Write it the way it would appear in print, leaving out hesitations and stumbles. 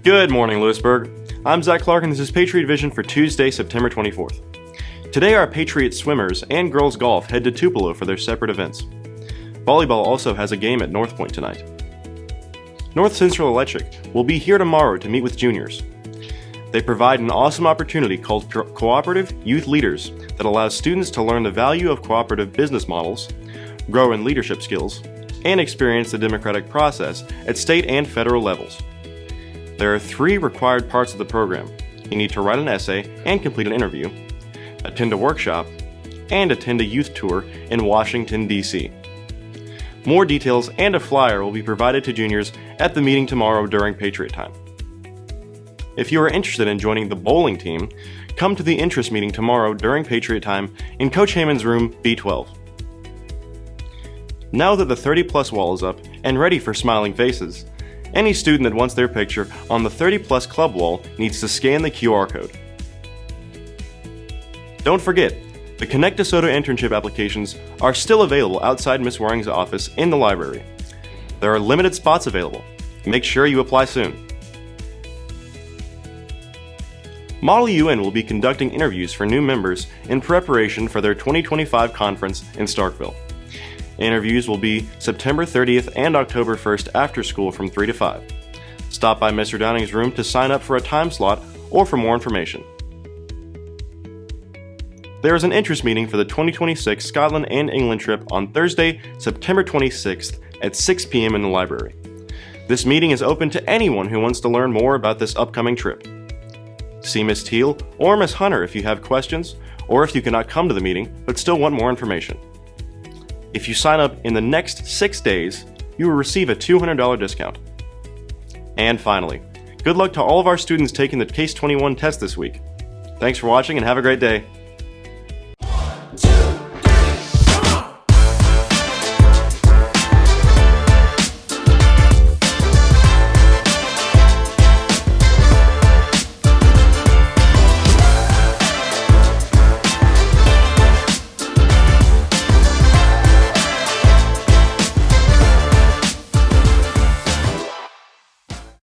Good morning, Lewisburg. I'm Zach Clark, and this is Patriot Vision for Tuesday, September 24th. Today, our Patriot swimmers and girls golf head to Tupelo for their separate events. Volleyball also has a game at North Point tonight. Northcentral Electric will be here tomorrow to meet with juniors. They provide an awesome opportunity called Cooperative Youth Leaders that allows students to learn the value of cooperative business models, grow in leadership skills, and experience the democratic process at state and federal levels. There are 3 required parts of the program. You need to write an essay and complete an interview, attend a workshop, and attend a youth tour in Washington, D.C. More details and a flyer will be provided to juniors at the meeting tomorrow during Patriot Time. If you are interested in joining the bowling team, come to the interest meeting tomorrow during Patriot Time in Coach Hammond's room B12. Now that the 30-plus wall is up and ready for smiling faces, any student that wants their picture on the 30-plus club wall needs to scan the QR code. Don't forget, the Connect Desoto internship applications are still available outside Ms. Waring's office in the library. There are limited spots available. Make sure you apply soon. Model UN will be conducting interviews for new members in preparation for their 2025 conference in Starkville. Interviews will be September 30th and October 1st after school from 3 to 5. Stop by Mr. Downing's room to sign up for a time slot or for more information. There is an interest meeting for the 2026 Scotland and England trip on Thursday, September 26th at 6 p.m. in the library. This meeting is open to anyone who wants to learn more about this upcoming trip. See Ms. Teal or Ms. Hunter if you have questions, or if you cannot come to the meeting but still want more information. If you sign up in the next 6 days, you will receive a $200 discount. And finally, good luck to all of our students taking the Case 21 test this week. Thanks for watching and have a great day.